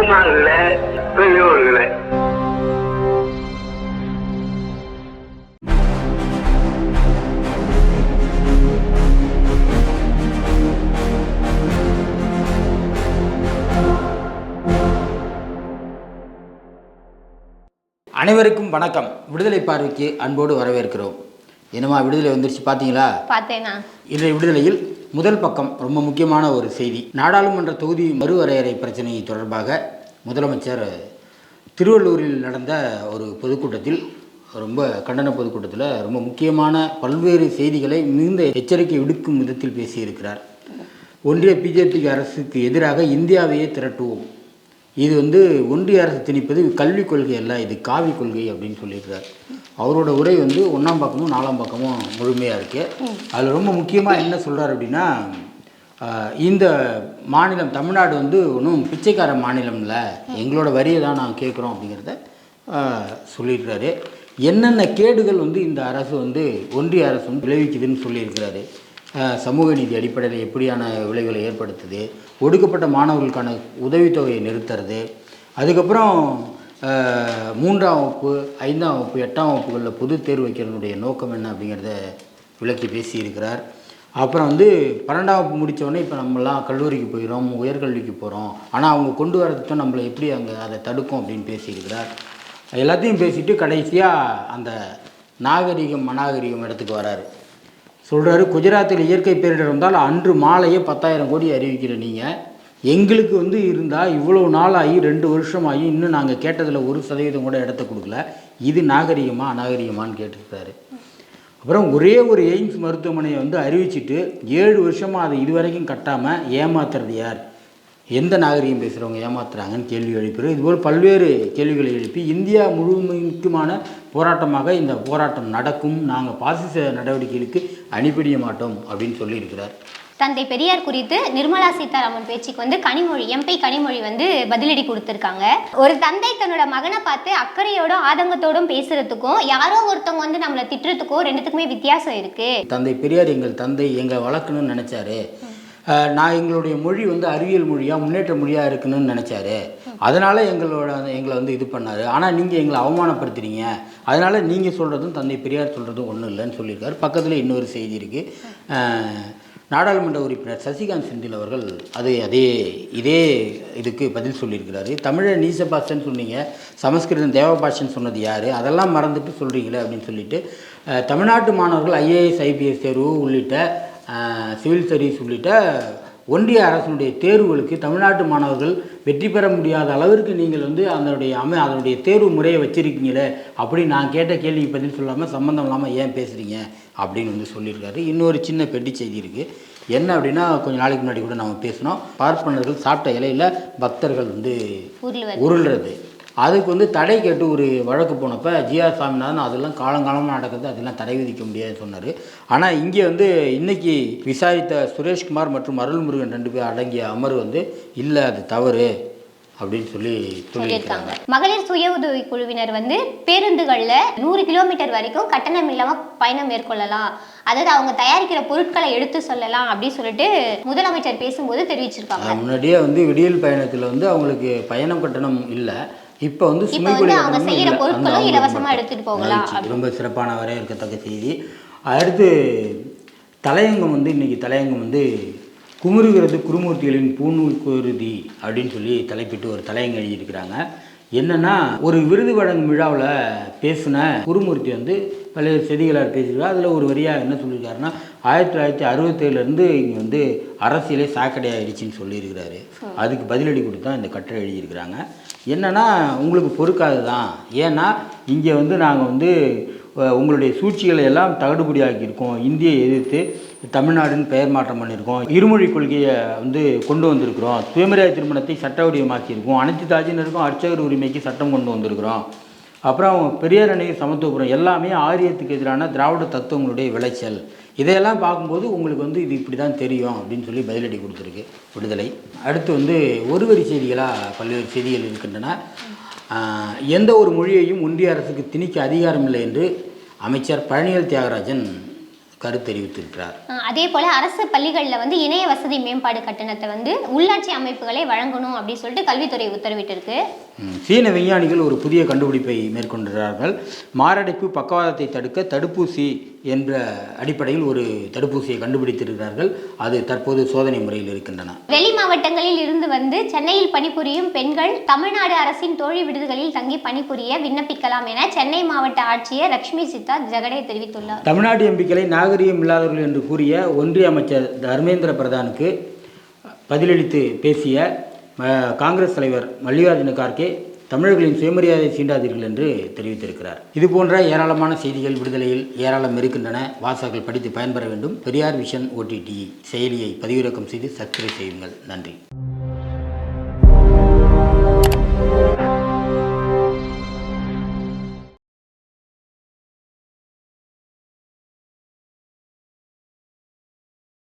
பெருமாள்ல பெரியோர்களே, அனைவருக்கும் வணக்கம். விடுதலை பார்வைக்கு அன்போடு வரவேற்கிறோம். என்னம்மா விடுதலை வந்துருச்சு பார்த்தீங்களா? பார்த்தேனா. இன்றைய விடுதலையில் முதல் பக்கம் ரொம்ப முக்கியமான ஒரு செய்தி. நாடாளுமன்ற தொகுதி மறுவரையறை பிரச்சனை தொடர்பாக முதலமைச்சர் திருவள்ளூரில் நடந்த ஒரு பொதுக்கூட்டத்தில், ரொம்ப கண்டன பொதுக்கூட்டத்தில் ரொம்ப முக்கியமான பல்வேறு செய்திகளை மிகுந்த எச்சரிக்கை விடுக்கும் விதத்தில் பேசியிருக்கிறார். ஒன்றிய பிஜேபி அரசுக்கு எதிராக இந்தியாவையே திரட்டுவோம், இது ஒன்றிய அரசு திணிப்பது கல்விக் கொள்கை அல்ல, இது காவி கொள்கை அப்படின்னு சொல்லியிருக்கார். அவரோட உரை 1ஆம் பக்கமும் 4ஆம் பக்கமும் முழுமையாக இருக்குது. அதில் ரொம்ப முக்கியமாக என்ன சொல்கிறார் அப்படின்னா, இந்த மாநிலம் தமிழ்நாடு ஒன்றும் பிச்சைக்கார மாநிலம் இல்லை, எங்களோட வரியை தான் நாங்கள் கேட்குறோம் அப்படிங்கிறத சொல்லியிருக்கிறாரு. என்னென்ன கேடுகள் இந்த அரசு ஒன்றிய அரசு விளைவிக்குதுன்னு சொல்லியிருக்கிறாரு. சமூக நீதி அடிப்படையில் எப்படியான விளைவுகளை ஏற்படுத்துது, ஒடுக்கப்பட்ட மாணவர்களுக்கான உதவித்தொகையை நிறுத்துறது, அதுக்கப்புறம் 3ஆம் வகுப்பு 5ஆம் வகுப்பு 8ஆம் வகுப்புகளில் பொது தேர்வு வைக்கிறதுனுடைய நோக்கம் என்ன அப்படிங்கிறத விளக்கி பேசியிருக்கிறார். அப்புறம் 12ஆம் வகுப்பு முடித்தவொடனே இப்போ நம்மளாம் கல்லூரிக்கு போயிடும், உயர்கல்விக்கு போகிறோம், ஆனால் அவங்க கொண்டு வரதுக்கு நம்மளை எப்படி அங்கே அதை தடுக்கும் அப்படின்னு பேசியிருக்கிறார். எல்லாத்தையும் பேசிட்டு கடைசியாக அந்த நாகரிகம் அநாகரிகம் இடத்துக்கு வராரு. சொல்கிறாரு, குஜராத்தில் இயற்கை பேரிடர் வந்தால் அன்று மாலையே 10,000 கோடி அறிவிக்கிற நீங்கள், எங்களுக்கு இருந்தால் இவ்வளோ நாளாகி 2 வருஷமாகி இன்னும் நாங்கள் கேட்டதில் 1% கூட இடத்த கொடுக்கல, இது நாகரிகமா அநாகரிகமானு கேட்டிருக்காரு. அப்புறம் ஒரே ஒரு எய்ம்ஸ் மருத்துவமனையை அறிவிச்சிட்டு 7 வருஷமாக அதை இதுவரைக்கும் கட்டாமல் ஏமாத்துறது யார், எந்த நாகரிகம் பேசுகிறவங்க ஏமாத்துறாங்கன்னு கேள்வி எழுப்புறது. இதுபோல் பல்வேறு கேள்விகளை எழுப்பி இந்தியா முழுமைக்குமான போராட்டமாக இந்த போராட்டம் நடக்கும், நாங்கள் பாசிச நடவடிக்கைகளுக்கு அனுப்பிட மாட்டோம் அப்படின்னு சொல்லியிருக்கிறார். தந்தை பெரியார் குறித்து நிர்மலா சீதாராமன் பேச்சுக்கு கனிமொழி எம்பி கனிமொழி பதிலடி கொடுத்துருக்காங்க. ஒரு தந்தை தன்னோட மகனை பார்த்து அக்கறையோடும் ஆதங்கத்தோடும் பேசுறதுக்கும் யாரோ ஒருத்தவங்க நம்மளை திட்டுறதுக்கும் ரெண்டுத்துக்குமே வித்தியாசம் இருக்கு. தந்தை பெரியார் எங்கள் தந்தை எங்களை வளர்க்கணும்னு நினச்சாரு, நான் எங்களுடைய மொழி அறிவியல் மொழியாக முன்னேற்ற மொழியாக இருக்குன்னு நினச்சாரு, அதனால் எங்களை இது பண்ணார். ஆனால் நீங்கள் எங்களை அவமானப்படுத்துறீங்க, அதனால் நீங்கள் சொல்கிறதும் தந்தை பெரியார் சொல்கிறதும் ஒன்றும் இல்லைன்னு சொல்லியிருக்காரு. பக்கத்தில் இன்னொரு செய்தி இருக்குது. நாடாளுமன்ற உறுப்பினர் சசிகாந்த் செந்தில் அவர்கள் இதே இதுக்கு பதில் சொல்லியிருக்கிறாரு. தமிழை நீசபாஷன்னு சொன்னீங்க, சமஸ்கிருதம் தேவபாஷன்னு சொன்னது யார், அதெல்லாம் மறந்துட்டு சொல்கிறீங்களே அப்படின்னு சொல்லிட்டு, தமிழ்நாட்டு மாணவர்கள் ஐஏஎஸ் ஐபிஎஸ் தேர்வு உள்ளிட்ட சிவில் சர்வீஸ் உள்ளிட்ட ஒன்றிய அரசுடைய தேர்வுகளுக்கு தமிழ்நாட்டு மாணவர்கள் வெற்றி பெற முடியாத அளவிற்கு நீங்கள் அதனுடைய தேர்வு முறையை வச்சுருக்கீங்களே, அப்படி நான் கேட்ட கேள்விக்கு பதில் சொல்லாமல் சம்மந்தம் இல்லாமல் ஏன் பேசுகிறீங்க அப்படின்னு சொல்லியிருக்காரு. இன்னொரு சின்ன பெட்டி செய்தி இருக்குது. என்ன அப்படின்னா, கொஞ்சம் நாளைக்கு முன்னாடி கூட நம்ம பேசினோம், பார்ப்பனர்கள் சாப்பிட்ட இலையில் பக்தர்கள் உருள்றது, அதுக்கு தடை கேட்டு ஒரு வழக்கு போனப்போ ஜிஆர் சாமிநாதன் அதெல்லாம் காலங்காலமாக நடக்குது, அதெல்லாம் தடை விதிக்க முடியாதுன்னு சொன்னார். ஆனால் இங்கே இன்னைக்கு விசாரித்த சுரேஷ்குமார் மற்றும் அருள்முருகன் 2 பேர் அடங்கிய அமர்வு இல்லை அது தவறு அப்படின்னு சொல்லியிருக்காங்க. மகளிர் சுய உதவி குழுவினர் பேருந்துகளில் 100 கிலோமீட்டர் வரைக்கும் கட்டணம் இல்லாமல் பயணம் மேற்கொள்ளலாம், அதாவது அவங்க தயாரிக்கிற பொருட்களை எடுத்து சொல்லலாம் அப்படின்னு சொல்லிட்டு முதலமைச்சர் பேசும்போது தெரிவிச்சிருக்காங்க. முன்னாடியே விடியல் பயணத்தில் அவங்களுக்கு பயணம் கட்டணம் இல்லை, இப்போ சுமைக்குழி பொருட்களும் இலவசமாக எடுத்துகிட்டு போகலாம். ரொம்ப சிறப்பான வரவேற்கத்தக்க செய்தி. அடுத்து தலையங்கம் இன்னைக்கு தலையங்கம் குமுறுகிறது குருமூர்த்திகளின் பூநூல் குருதி அப்படின்னு சொல்லி தலைப்பிட்டு ஒரு தலையங்கம் எழுதியிருக்கிறாங்க. என்னென்னா, ஒரு விருது வழங்கும் விழாவில் பேசின குருமூர்த்தி பல்வேறு செய்திகளாக பேசியிருக்காரு. அதில் ஒரு வரியாக என்ன சொல்லியிருக்காருன்னா, 1967 இங்கே அரசியலே சாக்கடையாயிடுச்சின்னு சொல்லியிருக்கிறாரு. அதுக்கு பதிலடி கொடுத்தா இந்த கட்டுரை எழுதியிருக்கிறாங்க. என்னென்னா, உங்களுக்கு பொறுக்காது தான், ஏன்னா இங்கே நாங்கள் உங்களுடைய சூழ்ச்சிகளை எல்லாம் தகடுபடியாக்கியிருக்கோம், இந்தியை எதிர்த்து தமிழ்நாடுன்னு பெயர் மாற்றம் பண்ணியிருக்கோம், இருமொழி கொள்கையை கொண்டு வந்திருக்கிறோம், சுயமரியாதை திருமணத்தை சட்ட வடிவமாக்கியிருக்கோம், அனைத்து தாஜினருக்கும் அர்ச்சகர் உரிமைக்கு சட்டம் கொண்டு வந்திருக்கிறோம், அப்புறம் பெரியார் அணி சமத்துவபுரம் எல்லாமே ஆரியத்துக்கு எதிரான திராவிட தத்துவங்களுடைய விளைச்சல், இதையெல்லாம் பார்க்கும்போது உங்களுக்கு இது இப்படி தான் தெரியும் அப்படின்னு சொல்லி பதிலடி கொடுத்துருக்கு விடுதலை. அடுத்து ஒரு வரி செய்திகளாக பல்வேறு செய்திகள் இருக்கின்றன. எந்த ஒரு மொழியையும் ஒன்றிய அரசுக்கு திணிக்க அதிகாரம் இல்லை என்று அமைச்சர் பழனிவேல் தியாகராஜன் கருத்தெரிவித்திருக்கிறார். அதே போல் அரசு பள்ளிகளில் வந்து இணைய வசதி மேம்பாடு கட்டணத்தை வந்து உள்ளாட்சி அமைப்புகளே வழங்கணும் அப்படின்னு சொல்லிட்டு கல்வித்துறை உத்தரவிட்டிருக்கு. சீன விஞ்ஞானிகள் ஒரு புதிய கண்டுபிடிப்பை மேற்கொண்டிருக்கிறார்கள். மாரடைப்பு பக்கவாதத்தை தடுக்க தடுப்பூசி என்ற அடிப்படையில் ஒரு தடுப்பூசியை கண்டுபிடித்திருக்கிறார்கள். அது தற்போது சோதனை முறையில் இருக்கின்றன. வெளி மாவட்டங்களில் இருந்து வந்து சென்னையில் பணிபுரியும் பெண்கள் தமிழ்நாடு அரசின் தோழி விடுதிகளில் தங்கி பணிபுரிய விண்ணப்பிக்கலாம் என சென்னை மாவட்ட ஆட்சியர் லட்சுமி சித்தா ஜெகடே தெரிவித்துள்ளார். தமிழ்நாடு எம்பிக்களை நாகரிகம் இல்லாதவர்கள் என்று கூறிய ஒன்றிய அமைச்சர் தர்மேந்திர பிரதானுக்கு பதிலளித்து பேசிய காங்கிரஸ் தலைவர் மல்லிகார்ஜுன கார்கே தமிழர்களின் சுயமரியாதை சீண்டாதீர்கள் என்று தெரிவித்திருக்கிறார். இதுபோன்ற ஏராளமான செய்திகள் விடுதலையில் ஏராளம் இருக்கின்றன. வாசகர்கள் படித்து பயன்பெற வேண்டும். பெரியார் விஷன் OTT செயலியை பதிவிறக்கம் செய்து சப்ஸ்கிரைப் செய்யுங்கள். நன்றி.